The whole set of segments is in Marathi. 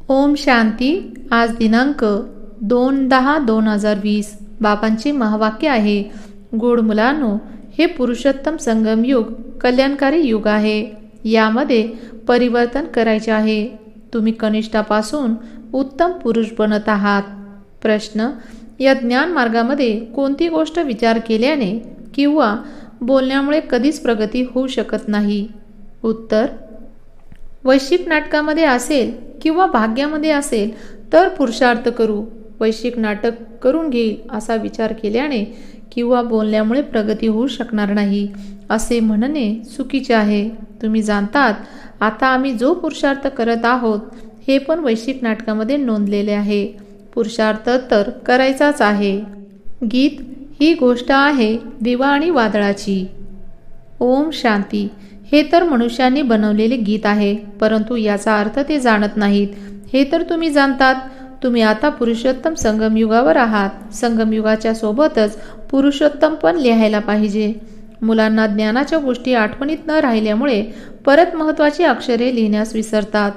ओम शांती. आज दिनांक 2/10/2020. बाबांचे महावाक्य आहे, गोड मुलांनो, हे पुरुषोत्तम संगम युग कल्याणकारी युग आहे. यामध्ये परिवर्तन करायचे आहे. तुम्ही कनिष्ठापासून उत्तम पुरुष बनत आहात. प्रश्न: या ज्ञान मार्गामध्ये कोणती गोष्ट विचार केल्याने किंवा बोलण्यामुळे कधीच प्रगती होऊ शकत नाही? उत्तर: वैश्विक नाटकामध्ये असेल किंवा भाग्यामध्ये असेल तर पुरुषार्थ करू. वैश्विक नाटक करून घेईल असा विचार केल्याने किंवा बोलण्यामुळे प्रगती होऊ शकणार नाही असे म्हणणे चुकीचे आहे. तुम्ही जाणतात, आता आम्ही जो पुरुषार्थ करत आहोत हे पण वैश्विक नाटकामध्ये नोंदलेले आहे. पुरुषार्थ तर करायचाच आहे. गीत ही गोष्ट आहे दिवा आणि वादळाची. ओम शांती. हे तर मनुष्यांनी बनवलेले गीत आहे, परंतु याचा अर्थ ते जाणत नाहीत. हे तर तुम्ही जाणतात. तुम्ही आता पुरुषोत्तम संगमयुगावर आहात. संगमयुगाच्या सोबतच पुरुषोत्तम पण लिहायला पाहिजे. मुलांना ज्ञानाच्या गोष्टी आठवणीत न राहिल्यामुळे परत महत्त्वाची अक्षरे लिहिण्यास विसरतात.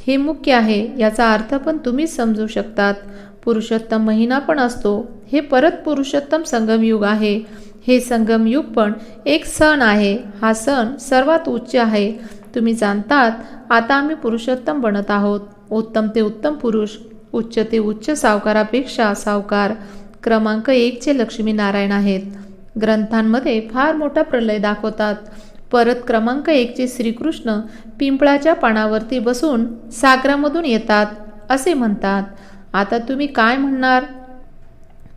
हे मुख्य आहे. याचा अर्थ पण तुम्हीच समजू शकतात. पुरुषोत्तम महिना पण असतो. हे परत पुरुषोत्तम संगमयुग आहे. हे संगमयुग पण एक सण आहे. हा सण सर्वात उच्च आहे. तुम्ही जाणतात, आता आम्ही पुरुषोत्तम बनत आहोत. उत्तम ते उत्तम पुरुष, उच्च ते उच्च सावकारापेक्षा सावकार. क्रमांक 1 चे लक्ष्मीनारायण आहेत. ग्रंथांमध्ये फार मोठा प्रलय दाखवतात. परत क्रमांक 1 चे श्रीकृष्ण पिंपळाच्या पानावरती बसून सागरामधून येतात असे म्हणतात. आता तुम्ही काय म्हणणार?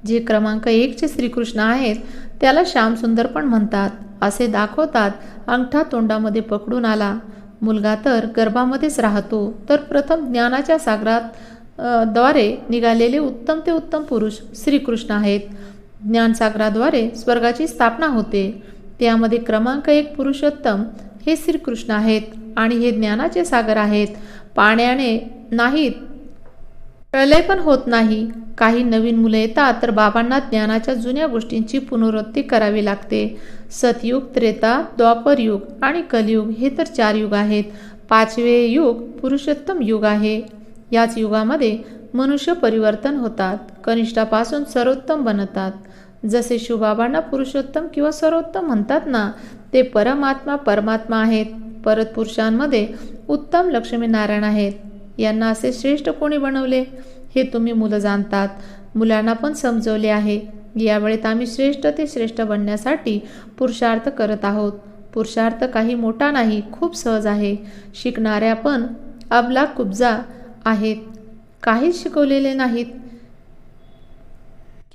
जे क्रमांक 1 चे श्रीकृष्ण आहेत त्याला श्यामसुंदर पण म्हणतात असे दाखवतात. अंगठा तोंडामध्ये पकडून आला. मुलगा तर गर्भामध्येच राहतो. तर प्रथम ज्ञानाच्या सागरात द्वारे निघालेले उत्तम ते उत्तम पुरुष श्रीकृष्ण आहेत. ज्ञानसागराद्वारे स्वर्गाची स्थापना होते. त्यामध्ये क्रमांक 1 पुरुषोत्तम हे श्रीकृष्ण आहेत आणि हे ज्ञानाचे सागर आहेत. पाण्याने नाहीत, प्रलय पण होत नाही. काही नवीन मुलं येतात तर बाबांना ज्ञानाच्या जुन्या गोष्टींची पुनरावृत्ती करावी लागते. सतयुग, त्रेता, द्वापर युग आणि कलियुग हे तर 4 युग आहेत. 5वे युग पुरुषोत्तम युग आहे. याच युगामध्ये मनुष्य परिवर्तन होतात. कनिष्ठापासून सर्वोत्तम बनतात. जसे शिवबाबांना पुरुषोत्तम किंवा सर्वोत्तम म्हणतात ना, ते परमात्मा आहेत. परत पुरुषांमध्ये उत्तम लक्ष्मीनारायण आहेत. यांना असे श्रेष्ठ कोणी बनवले हे तुम्ही मुलं जाणतात. मुलांना पण समजवले आहे. यावेळेत आम्ही श्रेष्ठ ते श्रेष्ठ बनण्यासाठी पुरुषार्थ करत आहोत. पुरुषार्थ काही मोठा नाही, खूप सहज आहे. शिकणाऱ्या पण अबला कुब्जा आहेत. काहीच शिकवलेले नाहीत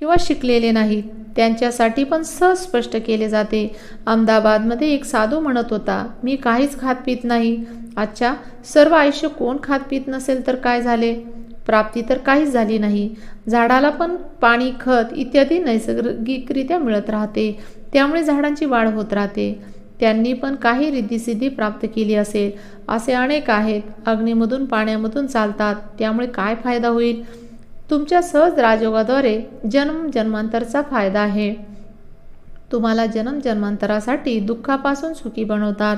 किंवा शिकलेले नाहीत. त्यांच्यासाठी पण सहज स्पष्ट केले जाते. अहमदाबादमध्ये एक साधू म्हणत होता, मी काहीच खात पित नाही. अच्छा, सर्व आयुष्य कोण खात पित नसेल तर काय झाले? प्राप्ती तर काहीच झाली नाही. झाडाला पण पाणी, खत इत्यादी नैसर्गिकरित्या मिळत राहते. त्यामुळे झाडांची वाढ होत राहते. त्यांनी पण काही रिद्धिसिद्धी प्राप्त केली असेल. असे अनेक आहेत. अग्नीमधून पाण्यामधून चालतात. त्यामुळे काय फायदा होईल? तुमच्या सहज राजयोगाद्वारे जन्म जन्मांतरचा फायदा आहे. तुम्हाला जन्म जन्मांतरासाठी दुःखापासून सुखी बनवतात.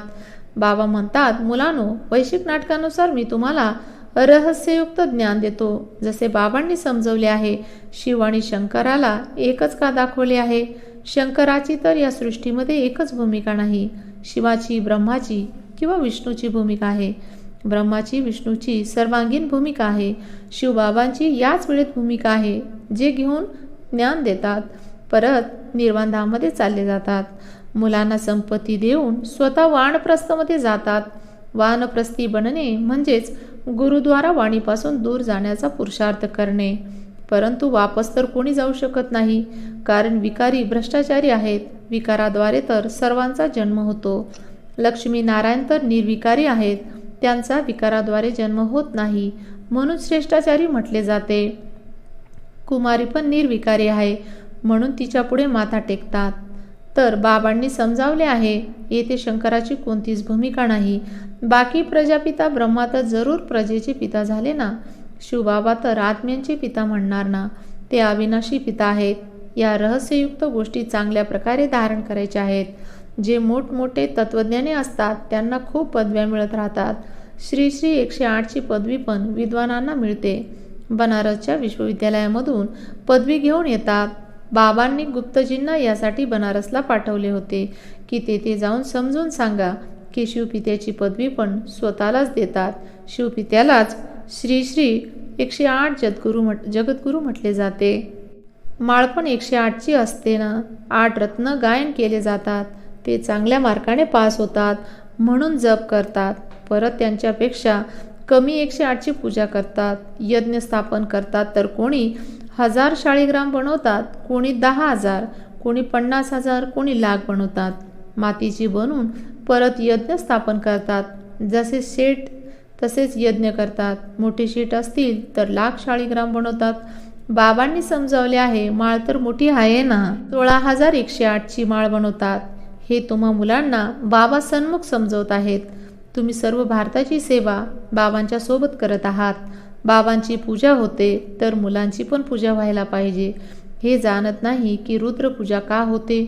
बाबा म्हणतात, मुलांनो, वैश्विक नाटकानुसार मी तुम्हाला रहस्ययुक्त ज्ञान देतो. जसे बाबांनी समजवले आहे. शिव आणि शंकराला एकच का दाखवले आहे? शंकराची तर या सृष्टीमध्ये एकच भूमिका नाही. शिवाची, ब्रह्माची किंवा विष्णूची भूमिका आहे. ब्रह्माची, विष्णूची सर्वांगीण भूमिका आहे. शिवबाबांची याच वेळेत भूमिका आहे, जे घेऊन ज्ञान देतात. परत निर्वाणधाममध्ये चालले जातात. मुलांना संपत्ती देऊन स्वतः वानप्रस्थमध्ये जातात. वानप्रस्थी बनणे म्हणजेच गुरुद्वारा वाणीपासून दूर जाण्याचा पुरुषार्थ करणे. परंतु वापस तर कोणी जाऊ शकत नाही, कारण विकारी भ्रष्टाचारी आहेत. विकाराद्वारे तर सर्वांचा जन्म होतो. लक्ष्मी नारायण तर निर्विकारी आहेत. त्यांचा विकाराद्वारे जन्म होत नाही, म्हणून श्रेष्ठाचारी म्हटले जाते. कुमारी पण निर्विकारी आहे, म्हणून तिच्या पुढे माथा टेकतात. तर बाबांनी समजावले आहे, येथे शंकराची कोणतीच भूमिका नाही. बाकी प्रजापिता ब्रह्मा तर जरूर प्रजेचे पिता झाले ना. शिवबाबा तर आत्म्यांचे पिता म्हणणार ना. ते अविनाशी पिता आहेत. या रहस्ययुक्त गोष्टी चांगल्या प्रकारे धारण करायच्या आहेत. जे मोठमोठे तत्वज्ञानी असतात त्यांना खूप पदव्या मिळत राहतात. श्री श्री 108ची पदवी पण विद्वानांना मिळते. बनारसच्या विश्वविद्यालयामधून पदवी घेऊन येतात. बाबांनी गुप्तजींना यासाठी बनारसला पाठवले होते की तेथे जाऊन समजून सांगा की शिवपित्याची पदवी पण स्वतःलाच देतात. शिवपित्यालाच श्री श्री 108 जगद्गुरू म्हटले जाते. माळपण 108ची असते ना. 8 रत्न गायन केले जातात. ते चांगल्या मार्काने पास होतात म्हणून जप करतात. परत त्यांच्यापेक्षा कमी 108ची पूजा करतात. यज्ञ स्थापन करतात. तर कोणी 1000 शाळीग्राम बनवतात, कोणी 10,000, कोणी 50,000, कोणी लाख बनवतात. मातीची बनवून परत यज्ञ स्थापन करतात. जसे शेट तसेच यज्ञ करतात. मोठे शेट असतील तर लाख शाळीग्राम बनवतात. बाबांनी समजावले आहे, माळ तर मोठी आहे ना. 16,108ची माळ बनवतात. हे तुम्हा मुलांना बाबा सन्मुख समजवत आहेत. तुम्ही सर्व भारताची सेवा बाबांच्या सोबत करत आहात. बाबांची पूजा होते तर मुलांची पण पूजा व्हायला पाहिजे. हे जाणत नाही की रुद्रपूजा का होते.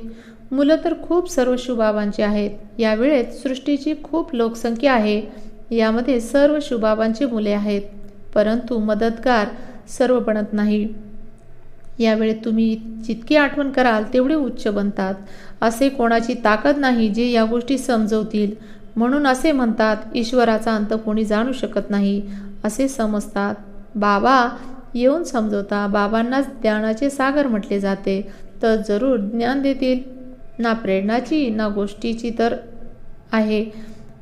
मुलं तर खूप सर्व शिवबाबांची आहेत. या वेळेत सृष्टीची खूप लोकसंख्या आहे. यामध्ये सर्व शिवबाबांची मुले आहेत. परंतु मदतगार सर्व बनत नाही. यावेळेत तुम्ही जितकी आठवण कराल तेवढे उच्च बनतात. असे कोणाची ताकद नाही जे या गोष्टी समजवतील. म्हणून असे म्हणतात, ईश्वराचा अंत कोणी जाणू शकत नाही असे समजतात. बाबा येऊन समजवता. बाबांनाच ज्ञानाचे सागर म्हटले जाते. तर जरूर ज्ञान देतील. ना प्रेरणाची ना गोष्टीची तर आहे.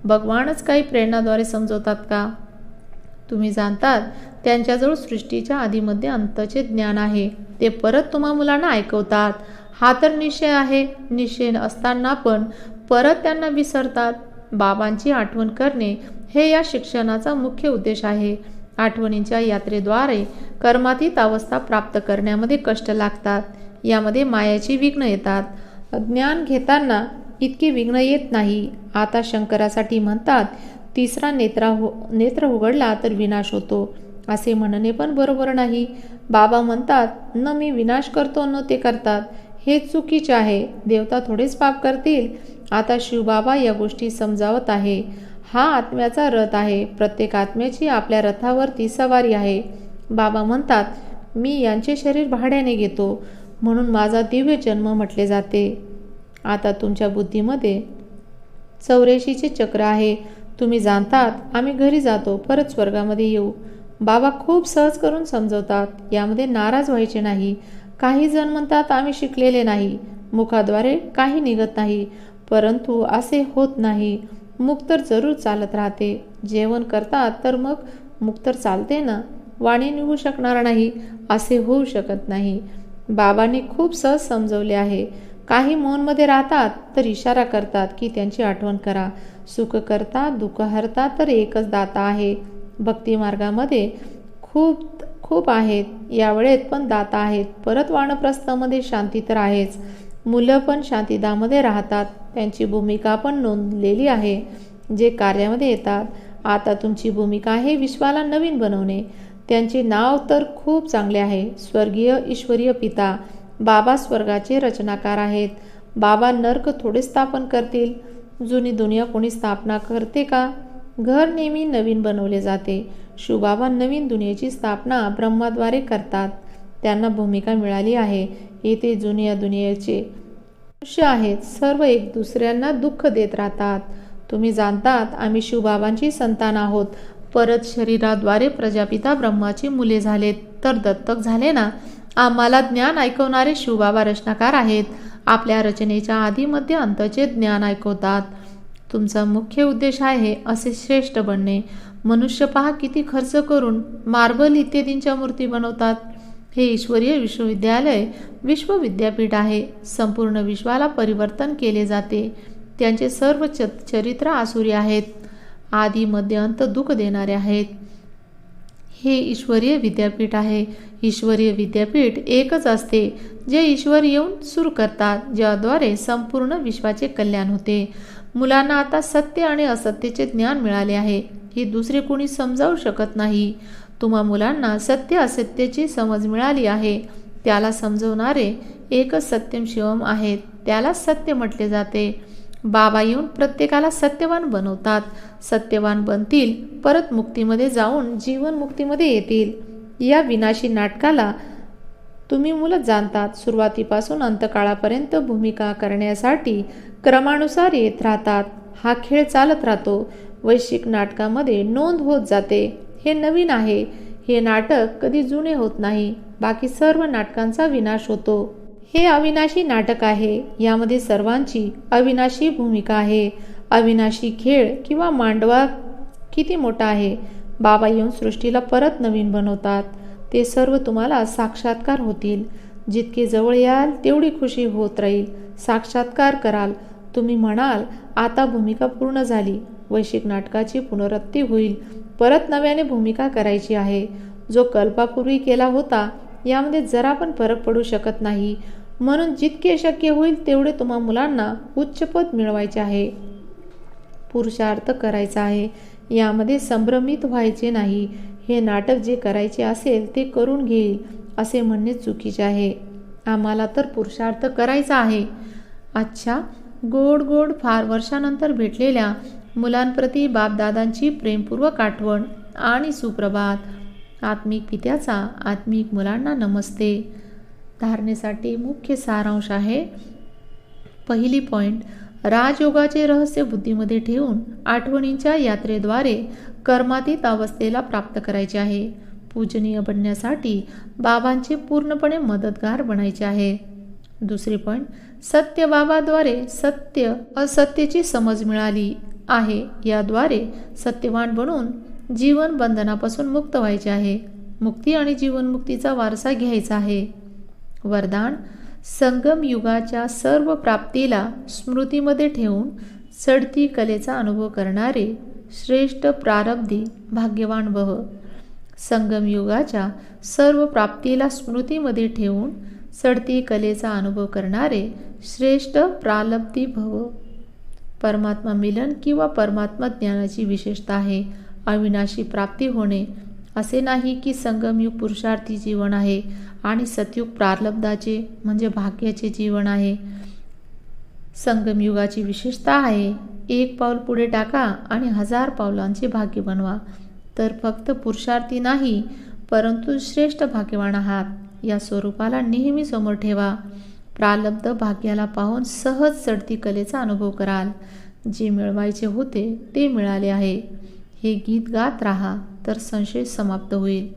भगवानच काही प्रेरणाद्वारे समजवतात का. तुम्ही जाणतात त्यांच्याजवळ सृष्टीच्या आधीमध्ये अंतचे ज्ञान आहे. ते परत तुम्हा मुलांना ऐकवतात. हा तर निश्चय आहे. निश्चय असताना पण परत त्यांना विसरतात. बाबांची आठवण करणे हे या शिक्षणाचा मुख्य उद्देश आहे. आठवणींच्या यात्रेद्वारे कर्मातीत अवस्था प्राप्त करण्यामध्ये कष्ट लागतात. यामध्ये मायाची विघ्न येतात. ज्ञान घेताना इतकी विघ्न येत नाही. आता शंकरासाठी म्हणतात, तिसरा नेत्र उघडला तर विनाश होतो. असे म्हणणे पण बरोबर नाही. बाबा म्हणतात, न मी विनाश करतो न ते करतात. हे चुकीचे आहे. देवता थोडेच पाप करतील. आता शिवबाबा या गोष्टी समजावत आहे. हा आत्म्याचा रथ आहे. प्रत्येक आत्म्याची आपल्या रथावरती सवारी आहे. बाबा म्हणतात, मी यांचे शरीर भाड्याने घेतो म्हणून माझा दिव्य जन्म म्हटले जाते. आता तुमच्या बुद्धीमध्ये 84चे चक्र आहे. तुम्ही जाणतात आम्ही घरी जातो, परत स्वर्गामध्ये येऊ. बाबा खूप सहज करून समजवतात. यामध्ये नाराज व्हायचे नाही. काही जण म्हणतात आम्ही शिकलेले नाही, मुखाद्वारे काही निघत नाही. परंतु असे होत नाही. मुख तर जरूर चालत राहते. जेवण करतात तर मग मुख तर चालते ना. वाणी निघू शकणार नाही असे होऊ शकत नाही. बाबांनी खूप सहज समजवले आहे. काही मौनमध्ये राहतात तर इशारा करतात की त्यांची आठवण करा. सुख करता दुःख हरता तर एकच दाता आहे. भक्ती मार्गामध्ये खूप आहेत. या वेळेत पण दाता आहेत. परत वानप्रस्थामध्ये शांती तर आहेच. मुलं पण शांतीधामध्ये राहतात. त्यांची भूमिका पण नोंदलेली आहे. जे कार्यामध्ये येतात. आता तुमची भूमिका आहे विश्वाला नवीन बनवणे. त्यांचे नाव तर खूप चांगले आहे. स्वर्गीय ईश्वरीय पिता. बाबा स्वर्गाचे रचनाकार आहेत. बाबा नर्क थोडे स्थापन करतील. जुनी दुनिया कोणी स्थापना करते का. घर नेहमी नवीन बनवले जाते. शिवबाबा नवीन दुनियेची स्थापना ब्रह्माद्वारे करतात. त्यांना भूमिका मिळाली आहे. येथे जुन्या दुनियेचे मनुष्य आहेत. सर्व एक दुसऱ्यांना दुःख देत राहतात. तुम्ही जाणतात आम्ही शिवबाबांची संतान आहोत. परत शरीराद्वारे प्रजापिता ब्रह्माची मुले झालेत तर दत्तक झाले ना. आम्हाला ज्ञान ऐकवणारे शिवबाबा रचनाकार आहेत. आपल्या रचनेच्या आधी मध्य अंतचे ज्ञान ऐकवतात. तुमचा मुख्य उद्देश आहे असे श्रेष्ठ बनणे. मनुष्य पहा किती खर्च करून मार्बल इत्यादींच्या मूर्ती बनवतात. हे ईश्वरीय विश्वविद्यालय विश्वविद्यापीठ आहे. संपूर्ण विश्वाला परिवर्तन केले जाते. त्यांचे सर्व चरित्र आसुरी आहेत. आदी मध्य अंत दुःख देणारे आहेत. हे ईश्वरीय विद्यापीठ आहे. ईश्वरीय विद्यापीठ एकच असते जे ईश्वर येऊन सुरू करतात, ज्याद्वारे संपूर्ण विश्वाचे कल्याण होते. मुलांना आता सत्य आणि असत्यचे ज्ञान मिळाले आहे. हे दुसरे कोणी समजावू शकत नाही. तुम्हा मुलांना सत्य असत्याची समज मिळाली आहे. त्याला समजवणारे एकच सत्यम शिवम आहेत. त्याला सत्य म्हटले जाते. बाबा येऊन प्रत्येकाला सत्यवान बनवतात. सत्यवान बनतील, परत मुक्तीमध्ये जाऊन जीवन मुक्तीमध्ये येतील. या विनाशी नाटकाला तुम्ही मुलं जाणतात. सुरुवातीपासून अंतकाळापर्यंत भूमिका करण्यासाठी क्रमानुसार येत राहतात. हा खेळ चालत राहतो. वैश्विक नाटकामध्ये नोंद होत जाते. हे नवीन आहे. हे नाटक कधी जुने होत नाही. बाकी सर्व नाटकांचा विनाश होतो. हे अविनाशी नाटक आहे. यामध्ये सर्वांची अविनाशी भूमिका आहे. अविनाशी खेळ किंवा मांडवा किती मोठा आहे. बाबा येऊन सृष्टीला परत नवीन बनवतात. ते सर्व तुम्हाला साक्षात्कार होतील. जितके जवळ याल तेवढी खुशी होत राहील. साक्षात्कार कराल. तुम्ही म्हणाल, आता भूमिका पूर्ण झाली. वैश्विक नाटकाची पुनरावृत्ती होईल. परत नव्याने भूमिका करायची आहे. जो कल्पापूर्वी केला होता यामध्ये जरा पण फरक पडू शकत नाही. म्हणून जितके शक्य होईल तेवढे तुम्हा मुलांना उच्चपद मिळवायचे आहे. पुरुषार्थ करायचा आहे. यामध्ये संभ्रमित व्हायचे नाही. हे नाटक जे करायचे असेल ते करून घेईल असे म्हणणे चुकीचे आहे. आम्हाला तर पुरुषार्थ करायचा आहे. अच्छा, गोड गोड फार वर्षानंतर भेटलेल्या मुलांप्रती बापदादांची प्रेमपूर्वक आठवण आणि सुप्रभात. आत्मिक पित्याचा आत्मिक मुलांना नमस्ते. धारणेसाठी मुख्य सारांश आहे. पहिली पॉइंट, राजयोगाचे रहस्य बुद्धीमध्ये ठेवून आठवणींच्या यात्रेद्वारे कर्मातीत अवस्थेला प्राप्त करायचे आहे. पूजनीय बनण्यासाठी बाबांचे पूर्णपणे मदतगार बनायचे आहे. दुसरी पॉइंट, सत्य बाबाद्वारे सत्य असत्याची समज मिळाली आहे. याद्वारे सत्यवान बनून जीवन बंधनापासून मुक्त व्हायचे आहे. मुक्ती आणि जीवनमुक्तीचा वारसा घ्यायचा आहे. वरदान, संगम युगाच्या सर्व प्राप्तीला स्मृतीमध्ये ठेवून चढती कलेचा अनुभव करणारे श्रेष्ठ प्रारब्धी भाग्यवान भव. संगम युगाच्या सर्व प्राप्तीला स्मृतीमध्ये ठेवून चढती कलेचा अनुभव करणारे श्रेष्ठ प्रारब्धी भव. परमात्मा मिलन किंवा परमात्मा ज्ञानाची विशेषता आहे. अविनाशी प्राप्ती होणे. असे नाही की संगमयुग पुरुषार्थी जीवन आहे आणि सतयुग प्रारब्धाचे म्हणजे भाग्याचे जीवन आहे. संगमयुगाची विशेषता आहे, एक पाऊल पुढे टाका आणि 1000 पावलांचे भाग्य बनवा. तर फक्त पुरुषार्थी नाही परंतु श्रेष्ठ भाग्यवान आहात या स्वरूपाला नेहमी समोर ठेवा. प्रारब्ध भाग्याला पाहून सहज चढती कलेचा अनुभव कराल. जे मिळवायचे होते ते मिळाले आहे. हे गीत गात राहा तर संशय समाप्त होईल.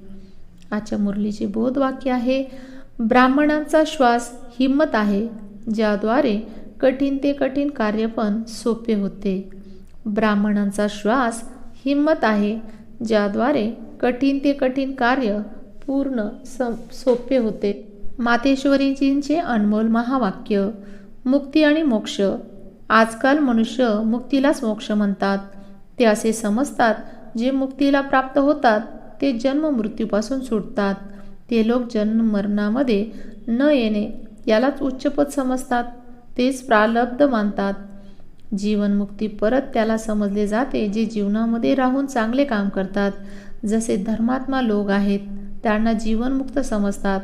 आजच्या मुरलीचे बोधवाक्य आहे, ब्राह्मणांचा श्वास हिम्मत आहे ज्याद्वारे कठीण ते कठीण कार्य पण सोपे होते. ब्राह्मणांचा श्वास हिम्मत आहे ज्याद्वारे कठीण ते कठीण कार्य पूर्ण सोपे होते. मातेश्वरीजींचे अनमोल महावाक्य. मुक्ती आणि मोक्ष. आजकाल मनुष्य मुक्तीलाच मोक्ष म्हणतात. ते असे समजतात जे मुक्तीला प्राप्त होतात ते जन्म मृत्यूपासून सुटतात. ते लोक जन्म मरणामध्ये न येणे यालाच उच्चपद समजतात. तेच प्रारब्ध मानतात. जीवनमुक्ती परत त्याला समजले जाते जे जीवनामध्ये राहून चांगले काम करतात. जसे धर्मात्मा लोक आहेत त्यांना जीवनमुक्त समजतात.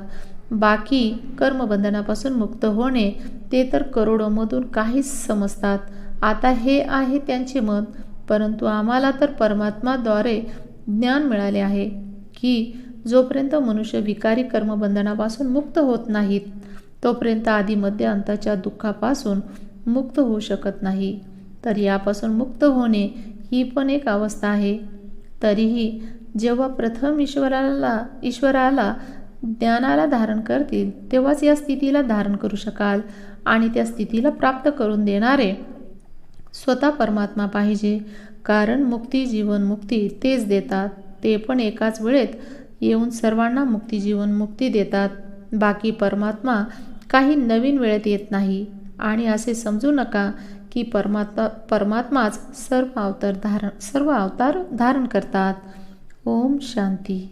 बाकी कर्मबंधनापासून मुक्त होणे ते तर करोडोमधून काहीच समजतात. आता हे आहे त्यांचे मत. परंतु आम्हाला तर परमात्माद्वारे ज्ञान मिळाले आहे की जोपर्यंत मनुष्य विकारी कर्मबंधनापासून मुक्त होत नाहीत तोपर्यंत आधी मध्य अंताच्या दुःखापासून मुक्त होऊ शकत नाही. तर यापासून मुक्त होणे ही पण एक अवस्था आहे. तरीही जेव्हा प्रथम ईश्वराला ज्ञानाला धारण करतील तेव्हाच या स्थितीला धारण करू शकाल आणि त्या स्थितीला प्राप्त करून देणारे स्वतः परमात्मा पाहिजे. कारण मुक्ती जीवन मुक्ती तेच देतात. ते पण एकाच वेळेत येऊन सर्वांना मुक्ती जीवन मुक्ती देतात. बाकी परमात्मा काही नवीन वेळेत येत नाही. आणि असे समजू नका की परमात्माच सर्व अवतार धारण करतात. ओम शांती.